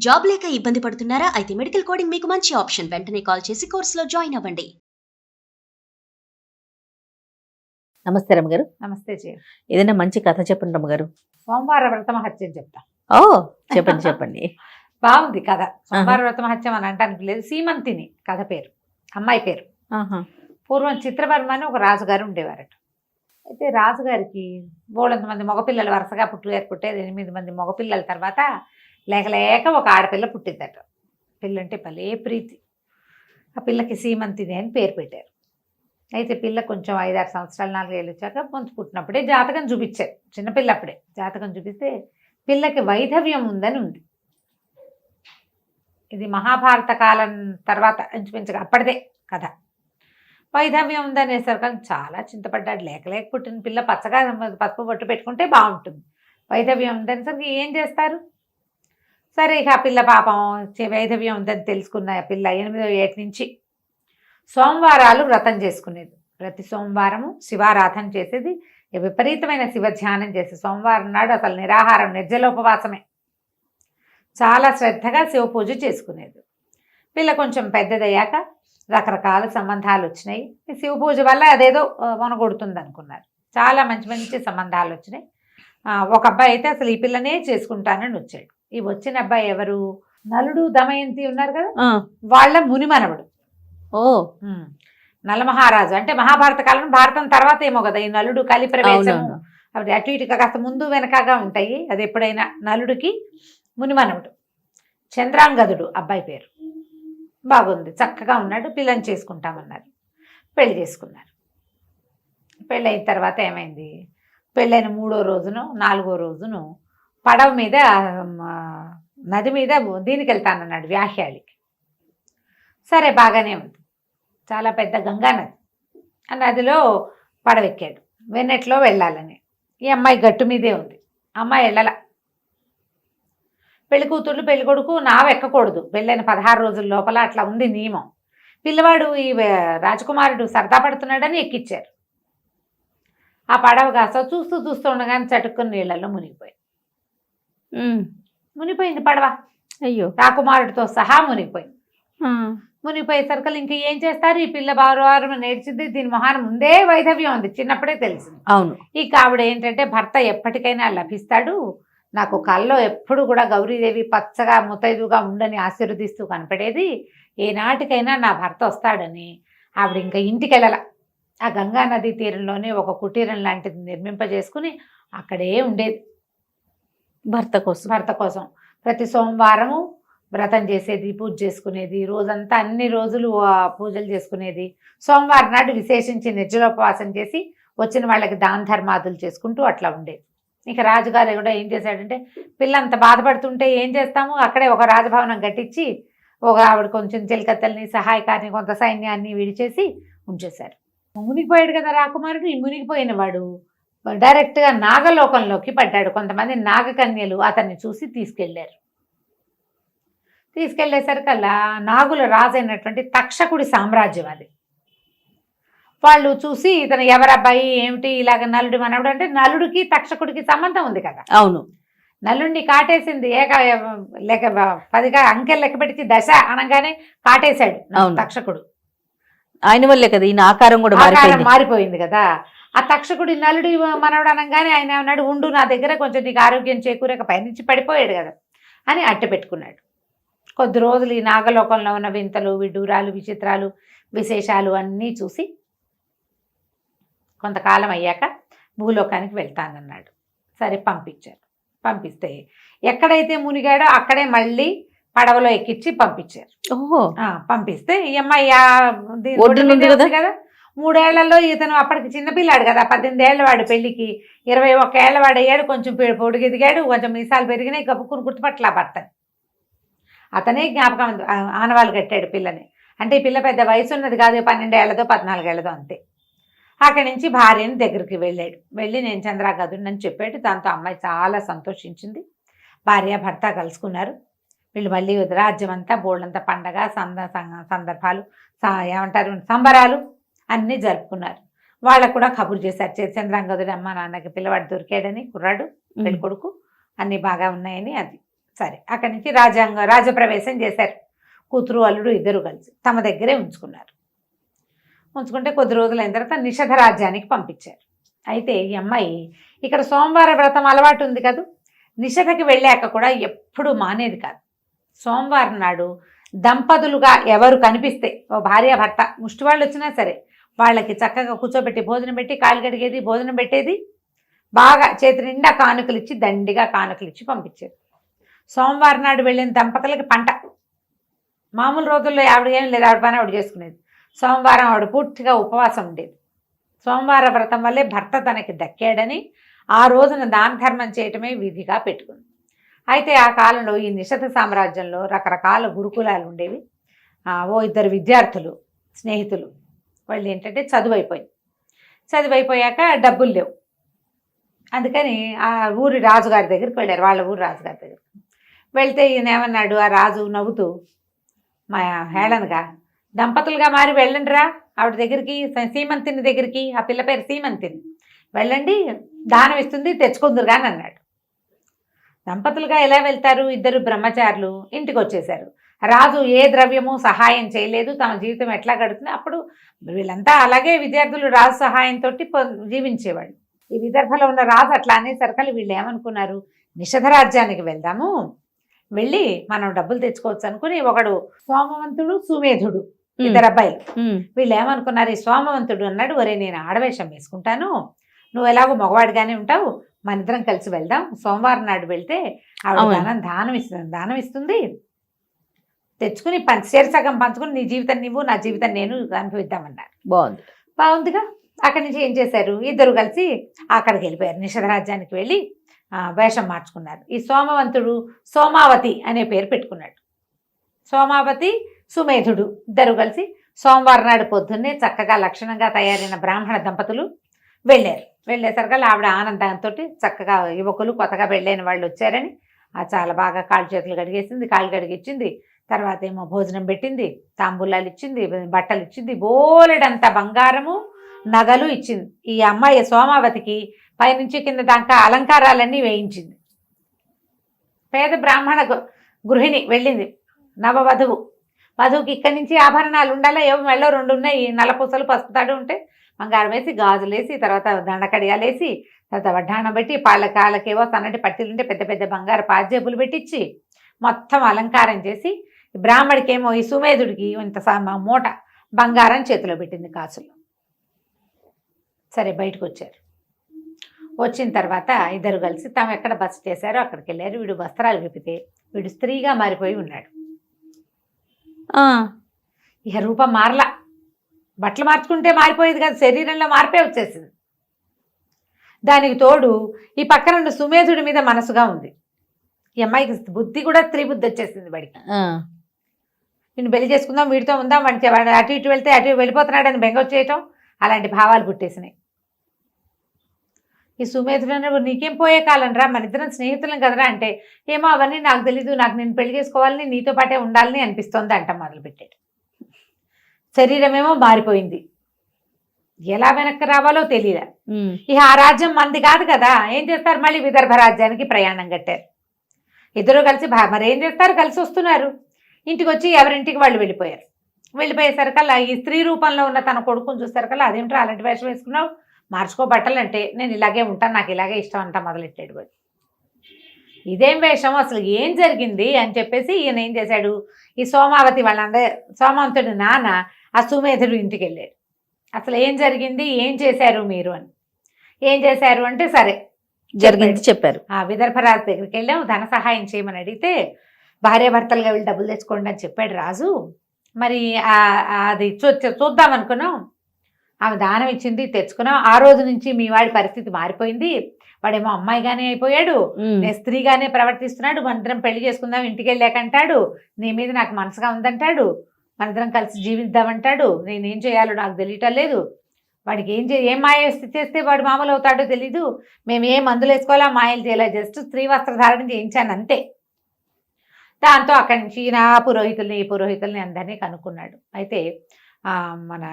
Job లేక ఇబ్బంది పడుతున్నారా? అయితే మెడికల్ కోడింగ్ మీకు మంచి ఆప్షన్. వెంటనే కాల్ చేసి కోర్సులో జాయిన్ అవ్వండి. నమస్తే రమ్మగారు. నమస్తే జయ. ఏదైనా మంచి కథ చెప్పండి రమ్మగారు. సోమవార వ్రత మహత్యం చెప్తా. ఓ చెప్పండి చెప్పండి. బాగుంది కథ. సోమవార వ్రత మహత్యం అని అంటానికి లేదు, సీమంతిని కథ పేరు, అమ్మాయి పేరు. పూర్వం చిత్రవర్మ అని ఒక రాజుగారు ఉండేవారట. అయితే రాజుగారికి బోళ్ళంత మంది మగపిల్లలు వరుసగా పుట్టేది 8 మంది మగపిల్లల తర్వాత లేక ఒక ఆడపిల్ల పుట్టిందట. పిల్లంటే భలే ప్రీతి. ఆ పిల్లకి సీమంతిని అని పేరు పెట్టారు. అయితే పిల్ల కొంచెం 5-6 సంవత్సరాలు 4 ఏళ్ళు వచ్చాక పొంచి పుట్టినప్పుడే జాతకం చూపించారు. చిన్నపిల్ల అప్పుడే జాతకం చూపిస్తే పిల్లకి వైధవ్యం ఉందని ఉంది. ఇది మహాభారత కాలం తర్వాత ఇంచుమించుగా అప్పటిదే కథ. వైధవ్యం ఉందనేసరికి చాలా చింతపడ్డాడు. లేక పుట్టిన పిల్ల పచ్చగా పసుపు బొట్టు పెట్టుకుంటే బాగుంటుంది. వైధవ్యం ఉందనేసరికి ఏం చేస్తారు? సరే ఇక ఆ పిల్ల పాపం వైధవ్యం ఉందని తెలుసుకున్న ఆ పిల్ల 8వ ఏట నుంచి సోమవారాలు వ్రతం చేసుకునేది. ప్రతి సోమవారము శివారాధన చేసేది, విపరీతమైన శివధ్యానం చేసేది. సోమవారం నాడు అసలు నిరాహారం, నిర్జలోపవాసమే. చాలా శ్రద్ధగా శివ పూజ చేసుకునేది. పిల్ల కొంచెం పెద్దదయ్యాక రకరకాల సంబంధాలు వచ్చినాయి. శివ పూజ వల్ల అదేదో మనగొడుతుంది అనుకున్నారు. చాలా మంచి సంబంధాలు వచ్చినాయి. ఒక అబ్బాయి అయితే అసలు ఈ పిల్లనే చేసుకుంటానని వచ్చాడు. ఈ వచ్చిన అబ్బాయి ఎవరు? నలుడు దమయంతి ఉన్నారు కదా, వాళ్ళ మునిమనవుడు. ఓ నలమహారాజు అంటే మహాభారత కాలం, భారతం తర్వాత ఏమో కదా ఈ నలుడు కలి ప్రవేశము అవి అటు ఇటుగా కాస్త ముందు వెనకగా ఉంటాయి. అది ఎప్పుడైనా నలుడికి మునిమనవుడు. చంద్రాంగదుడు అబ్బాయి పేరు. బాగుంది, చక్కగా ఉన్నాడు. పిల్లని చేసుకుంటామన్నారు. పెళ్లి చేసుకున్నారు. పెళ్ళైన తర్వాత ఏమైంది? పెళ్ళైన 3వ రోజును 4వ రోజును పడవ మీద నది మీద దీనికి వెళ్తానన్నాడు, వ్యాహ్యాళికి. సరే బాగానే ఉంది. చాలా పెద్ద గంగా నది. ఆ నదిలో పడవెక్కాడు, వెన్నెట్లో వెళ్ళాలని. ఈ అమ్మాయి గట్టు మీదే ఉంది. అమ్మాయి వెళ్ళాల. పెళ్లి కూతుళ్ళు పెళ్లి కొడుకు నావ ఎక్కకూడదు పెళ్ళైన 16 రోజుల లోపల, అట్లా ఉంది నియమం. పిల్లవాడు ఈ రాజకుమారుడు సరదా పడుతున్నాడని ఎక్కిచ్చారు. ఆ పడవ కాస్త చూస్తూ ఉండగానే చటుక్కుని నీళ్ళల్లో మునిగిపోయింది పడవ. అయ్యో, రాకుమారుడితో సహా మునిగిపోయింది. మునిగిపోయేసరికి ఇంక ఏం చేస్తారు? ఈ పిల్ల బారు నేర్చింది. దీని మొహాన ముందే వైధవ్యం ఉంది, చిన్నప్పుడే తెలిసింది. అవును. ఈ ఆవిడ ఏంటంటే భర్త ఎప్పటికైనా లభిస్తాడు, నాకు కల్లో ఎప్పుడు కూడా గౌరీదేవి పచ్చగా ముతైదుగా ఉండని ఆశీర్వదిస్తూ కనపడేది, ఏనాటికైనా నా భర్త వస్తాడని ఆవిడ ఇంకా ఇంటికి వెళ్ళాల. ఆ గంగా నదీ తీరంలోనే ఒక కుటీరం లాంటిది నిర్మింపజేసుకుని అక్కడే ఉండేది భర్త కోసం. ప్రతి సోమవారము వ్రతం చేసేది, పూజ చేసుకునేది. రోజంతా అన్ని రోజులు పూజలు చేసుకునేది. సోమవారం నాడు విశేషించి నిర్జలోపవాసం చేసి వచ్చిన వాళ్ళకి దాన ధర్మాదులు చేసుకుంటూ అట్లా ఉండేది. ఇక రాజుగారు కూడా ఏం చేశాడంటే, పిల్ల అంత బాధపడుతుంటే ఏం చేస్తాము, అక్కడే ఒక రాజభవనం కట్టించి ఒక ఆవిడ కొంచెం చిలకత్తల్ని సహాయకారిని కొంత సైన్యాన్ని విడిచేసి ఉంచేశారు. మునిగిపోయాడు కదా రాకుమారుడు. ఈ మునిగిపోయిన వాడు డైరెక్ట్గా నాగలోకంలోకి పడ్డాడు. కొంతమంది నాగకన్యలు అతన్ని చూసి తీసుకెళ్లేసరికల్లా నాగుల రాజు అయినటువంటి తక్షకుడి సామ్రాజ్యం అది. వాళ్ళు చూసి ఇతను ఎవరబ్బాయి ఏమిటి ఇలాగ నలుడు మనవుడు అంటే, నలుడికి తక్షకుడికి సంబంధం ఉంది కదా. అవును. నలుడిని కాటేసింది లేక 10గా అంకెలు లెక్క పెట్టి దశ అనగానే కాటేశాడు తక్షకుడు. ఆయన వల్లే కదా ఈయన ఆకారం కూడా మారిపోయింది కదా. ఆ తక్షకుడి నలుడి మనవడు అనగానే ఆయన ఏమన్నాడు, ఉండు నా దగ్గర కొంచెం నీకు ఆరోగ్యం చేకూరక పైనుంచి పడిపోయాడు కదా అని అట్ట పెట్టుకున్నాడు. కొద్ది రోజులు ఈ నాగలోకంలో ఉన్న వింతలు, విడ్డూరాలు, విచిత్రాలు, విశేషాలు అన్నీ చూసి కొంతకాలం అయ్యాక భూలోకానికి వెళ్తానన్నాడు. సరే పంపించారు. పంపిస్తే ఎక్కడైతే మునిగాడో అక్కడే మళ్ళీ పడవలో ఎక్కించి పంపించారు. పంపిస్తే ఈ అమ్మాయి కదా 3 ఏళ్లలో ఇతను అప్పటికి చిన్నపిల్లాడు కదా, 18 ఏళ్ల వాడు. పెళ్లికి 21 ఏళ్ల వాడు అయ్యాడు. కొంచెం పొడుగు ఎదిగాడు, కొంచెం మీసాలు పెరిగినాయి. గబుక్కుని గుర్తుపట్ల భర్తని. అతనే జ్ఞాపకం ఆనవాళ్ళు కట్టాడు పిల్లని. అంటే ఈ పిల్ల పెద్ద వయసు ఉన్నది కాదు, 12 ఏళ్లదో 14 ఏళ్లదో అంతే. అక్కడి నుంచి భార్యని దగ్గరికి వెళ్ళి నేను చంద్రాగదుడిని అని చెప్పాడు. దాంతో అమ్మాయి చాలా సంతోషించింది. భార్య భర్త కలుసుకున్నారు. వీళ్ళు మళ్ళీ రాజ్యం అంతా బోళ్ళంతా పండగ సందర్భాలు ఏమంటారు సంబరాలు అన్నీ జరుపుకున్నారు. వాళ్ళకు కూడా కబురు చేశారు. చంద్రాంగదుడి అమ్మ నాన్నకి పిల్లవాడు దొరికాడని, కుర్రాడు పెళ్ళి కొడుకు అన్నీ బాగా ఉన్నాయని. అది సరే అక్కడి నుంచి రాజప్రవేశం చేశారు. కూతురు అల్లుడు ఇద్దరు కలిసి తమ దగ్గరే ఉంచుకున్నారు. ఉంచుకుంటే కొద్ది రోజులు అయిన తర్వాత నిషధ రాజ్యానికి పంపించారు. అయితే ఈ అమ్మాయి ఇక్కడ సోమవార వ్రతం అలవాటు ఉంది కదా, నిషధకి వెళ్ళాక కూడా ఎప్పుడు మానేది కాదు. సోమవారం నాడు దంపతులుగా ఎవరు కనిపిస్తే, ఓ భార్య భర్త ముష్టి వాళ్ళు వచ్చినా సరే వాళ్ళకి చక్కగా కూర్చోబెట్టి భోజనం పెట్టి కాలు కడిగేది, భోజనం పెట్టేది, బాగా చేతి నిండా కానుకలు ఇచ్చి దండిగా కానుకలు ఇచ్చి పంపించేది. సోమవారం నాడు వెళ్ళిన దంపతులకి పంట. మామూలు రోజుల్లో ఆవిడ ఏం లేదు, ఆవిడ పని ఆవిడ చేసుకునేది. సోమవారం ఆవిడ పూర్తిగా ఉపవాసం ఉండేది. సోమవార వ్రతం వల్లే భర్త తనకి దక్కాడని ఆ రోజున దాన ధర్మం చేయటమే విధిగా పెట్టుకుంది. అయితే ఆ కాలంలో ఈ నిషధ సామ్రాజ్యంలో రకరకాల గురుకులాలు ఉండేవి. ఓ ఇద్దరు విద్యార్థులు స్నేహితులు, వాళ్ళు ఏంటంటే చదువైపోయాక డబ్బులు లేవు. అందుకని ఆ ఊరి రాజుగారి దగ్గరికి వెళ్ళారు. వాళ్ళ ఊరి రాజుగారి దగ్గరికి వెళ్తే ఈయన ఏమన్నాడు, ఆ రాజు నవ్వుతూ మా హేళనగా, దంపతులుగా మారి వెళ్ళండిరా ఆవిడ దగ్గరికి, సీమంతిని దగ్గరికి, ఆ పిల్ల పేరు సీమంతిని, వెళ్ళండి దానం ఇస్తుంది తెచ్చుకుందురుగా అని అన్నాడు. దంపతులుగా ఎలా వెళ్తారు? ఇద్దరు బ్రహ్మచారులు ఇంటికి వచ్చేశారు. రాజు ఏ ద్రవ్యము సహాయం చేయలేదు, తమ జీవితం ఎట్లా గడుతుంది. అప్పుడు వీళ్ళంతా అలాగే విద్యార్థులు రాజు సహాయంతో జీవించేవాళ్ళు. ఈ విదర్భలో ఉన్న రాజు అట్లా అనేసరికి వీళ్ళు ఏమనుకున్నారు, నిషధ రాజ్యానికి వెళ్దాము, వెళ్ళి మనం డబ్బులు తెచ్చుకోవచ్చు అనుకుని ఒకడు సోమవంతుడు సుమేధుడు ఇద్దరు అబ్బాయిలు. వీళ్ళు ఏమనుకున్నారు, ఈ సోమవంతుడు అన్నాడు, ఒరే నేను ఆడవేషం వేసుకుంటాను, నువ్వు ఎలాగో మగవాడిగానే ఉంటావు, మన ఇద్దరం కలిసి వెళ్దాం, సోమవారం నాడు వెళ్తే ఆవిడ దానం ఇస్తుంది, తెచ్చుకుని సగం పంచుకుని నీ జీవితం నువ్వు నా జీవితం నేను అనుభవిద్దామన్నారు. బాగుందిగా. అక్కడి నుంచి ఏం చేశారు, ఇద్దరు కలిసి అక్కడికి వెళ్ళిపోయారు. నిషధ రాజ్యానికి వెళ్ళి వేషం మార్చుకున్నారు. ఈ సోమవంతుడు సోమావతి అనే పేరు పెట్టుకున్నాడు. సోమావతి సుమేధుడు ఇద్దరు కలిసి సోమవారం నాడు పొద్దున్నే చక్కగా లక్షణంగా తయారైన బ్రాహ్మణ దంపతులు వెళ్ళారు. వెళ్ళేసరికి ఆవిడ ఆనందంతో చక్కగా యువకులు కొత్తగా పెళ్ళైన వాళ్ళు వచ్చారని చాలా బాగా కాళ్ళు చేతులు కడిగిచ్చింది. తర్వాత ఏమో భోజనం పెట్టింది, తాంబూలాలు ఇచ్చింది, బట్టలు ఇచ్చింది, బోలెడంత బంగారము నగలు ఇచ్చింది. ఈ అమ్మాయి సోమావతికి పైనుంచి కింద దాకా అలంకారాలన్నీ వేయించింది. పేద బ్రాహ్మణ గృహిణి వెళ్ళింది, వధువుకి ఇక్కడి నుంచి ఆభరణాలు ఉండాలా, ఏమో మెళ్ళో 2 ఉన్నాయి, నల్లపూసలు పసుపు తాడు ఉంటే బంగారం వేసి, గాజులేసి, తర్వాత దండకడియాలేసి, తర్వాత వడ్డాణం పెట్టి, కాళ్ళకేవో సన్నటి పట్టీలు ఉంటే పెద్ద పెద్ద బంగారు పాజేబులు పెట్టించి మొత్తం అలంకారం చేసి, బ్రాహ్మడికేమో ఈ సుమేధుడికి ఇంత మూట బంగారం చేతిలో పెట్టింది కాసులు. సరే బయటకు వచ్చారు. వచ్చిన తర్వాత ఇద్దరు కలిసి తాము ఎక్కడ బస చేశారో అక్కడికి వెళ్ళారు. వీడు వస్త్రాలు విప్పితే వీడు స్త్రీగా మారిపోయి ఉన్నాడు. ఇక రూపం మారలా, బట్టలు మార్చుకుంటే మారిపోయేది కాదు, శరీరంలో మార్పే వచ్చేసింది. దానికి తోడు ఈ పక్కన ఉన్న సుమేధుడి మీద మనసుగా ఉంది. ఈ అమ్మాయికి బుద్ధి కూడా స్త్రీ బుద్ధి వచ్చేసింది. వాడికి వీడిని పెళ్లి చేసుకుందాం, వీడితో ఉందాం, వాడు అటు ఇటు వెళ్తే అటు వెళ్ళిపోతున్నాడని బెంగ వచ్చేయటం, అలాంటి భావాలు పుట్టేసినాయి. ఈ సుమేధుడు నీకేం పోయే కాలం రా, మన ఇద్దరం స్నేహితులం కదరా అంటే, ఏమో అవన్నీ నాకు తెలీదు, నాకు నేను పెళ్లి చేసుకోవాలని, నీతో పాటే ఉండాలని అనిపిస్తోంది అంట మొదలుపెట్టాడు. శరీరమేమో మారిపోయింది, ఎలా వెనక్కి రావాలో తెలియదు. ఇక ఆ రాజ్యం మంది కాదు కదా, ఏం చేస్తారు, మళ్ళీ విదర్భ రాజ్యానికి ప్రయాణం కట్టారు. ఇద్దరు కలిసి మరేం చేస్తారు, కలిసి వస్తున్నారు. ఇంటికి వచ్చి ఎవరింటికి వాళ్ళు వెళ్ళిపోయారు. వెళ్ళిపోయేసరికల్లా ఈ స్త్రీ రూపంలో ఉన్న తన కొడుకుని చూసేసరికల్లా, అదేంటో అలాంటి వేషం వేసుకున్నావు, మార్చుకో బట్టలు అంటే, నేను ఇలాగే ఉంటాను, నాకు ఇలాగే ఇష్టం అంట మొదలెట్టాడు వాడు. ఇదేం వేషం, అసలు ఏం జరిగింది అని చెప్పేసి ఈయన ఏం చేశాడు, ఈ సోమావతి సోమవంతుడి నాన్న ఆ సుమేధుడు ఇంటికి వెళ్ళాడు. అసలు ఏం జరిగింది, ఏం చేశారు మీరు అని. ఏం చేశారు అంటే సరే జరిగింది చెప్పారు. ఆ విదర్భరాజు దగ్గరికి వెళ్ళాము, ధన సహాయం చేయమని అడిగితే, భార్యాభర్తలుగా వెళ్ళి డబ్బులు తెచ్చుకోండి అని చెప్పాడు రాజు. మరి అది చూద్దాం అనుకున్నాం, ఆమె దానం ఇచ్చింది, తెచ్చుకున్నాం. ఆ రోజు నుంచి మీ వాడి పరిస్థితి మారిపోయింది, వాడేమో అమ్మాయిగానే అయిపోయాడు, నేను స్త్రీగానే ప్రవర్తిస్తున్నాడు, మనిద్దరం పెళ్లి చేసుకుందాం ఇంటికి వెళ్ళాకంటాడు, నీ మీద నాకు మనసుగా ఉందంటాడు, మనిద్దరం కలిసి జీవిద్దామంటాడు, నేనేం చేయాలో నాకు తెలియటం లేదు, వాడికి ఏం మాయ చేస్తే వాడు మామూలు అవుతాడో తెలీదు, మేము ఏ మందులు వేసుకోవాలా, మాయలు చేయాలా, జస్ట్ స్త్రీ వస్త్రధారణ చేయించాను అంతే. దాంతో అక్కడి నుంచి నా పురోహితుల్ని అందరినీ కనుక్కున్నాడు. అయితే మన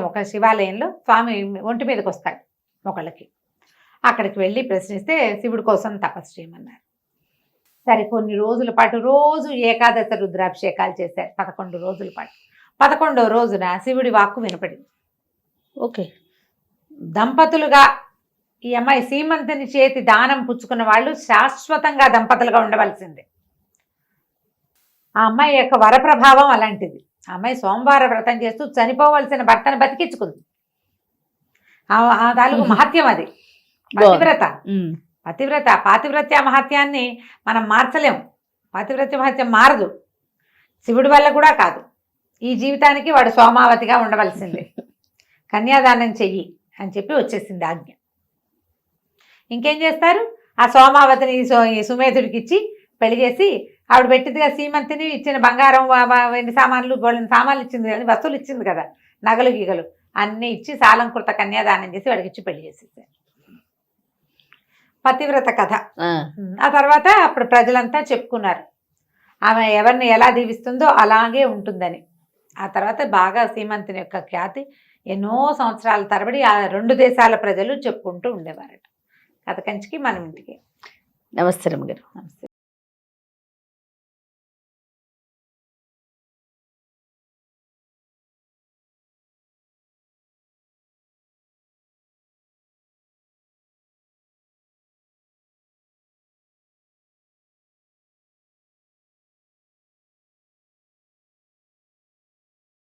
ఒక శివాలయంలో స్వామి ఒంటి మీదకి వస్తాడు ఒకళ్ళకి. అక్కడికి వెళ్ళి ప్రశ్నిస్తే శివుడి కోసం తపస్సు చేయమన్నారు. సరే కొన్ని రోజుల పాటు రోజు ఏకాదశ రుద్రాభిషేకాలు చేశారు 11 రోజుల పాటు. 11వ రోజున శివుడి వాక్కు వినపడింది. ఓకే. దంపతులుగా ఈ అమ్మాయి సీమంతుని చేతి దానం పుచ్చుకున్న వాళ్ళు శాశ్వతంగా దంపతులుగా ఉండవలసిందే. ఆ అమ్మాయి యొక్క వరప్రభావం అలాంటిది. ఆ అమ్మాయి సోమవార వ్రతం చేస్తూ చనిపోవలసిన భర్తను బతికించుకుంది. ఆ తాలూకు మహత్యం అది. పతివ్రత ఉమ్. పాతివ్రత్య మహత్యాన్ని మనం మార్చలేము. పాతివ్రత్య మహత్యం మారదు, శివుడి వల్ల కూడా కాదు. ఈ జీవితానికి వాడు సోమావతిగా ఉండవలసిందే. కన్యాదానం చెయ్యి అని చెప్పి వచ్చేసింది ఆజ్ఞ. ఇంకేం చేస్తారు? ఆ సోమావతిని ఈ సుమేధుడికి ఇచ్చి పెళ్లి చేసి ఆవిడ పెట్టిందిగా సీమంతిని, ఇచ్చిన బంగారం వెండి సామాన్లు గోళ్ళని సామాన్లు ఇచ్చింది కదా, వస్తువులు ఇచ్చింది కదా, నగలు గీగలు అన్నీ ఇచ్చి సాలంకృత కన్యాదానం చేసి వాడికి ఇచ్చి పెళ్లి చేసేసారు. పతివ్రత కథ. ఆ తర్వాత అప్పుడు ప్రజలంతా చెప్పుకున్నారు ఆమె ఎవరిని ఎలా దీవిస్తుందో అలాగే ఉంటుందని. ఆ తర్వాత బాగా సీమంతుని యొక్క ఖ్యాతి ఎన్నో సంవత్సరాల తరబడి ఆ 2 దేశాల ప్రజలు చెప్పుకుంటూ ఉండేవారట. కథ కంచికి మనం ఇంటికి. నమస్తే రమ్మగారు. నమస్తే.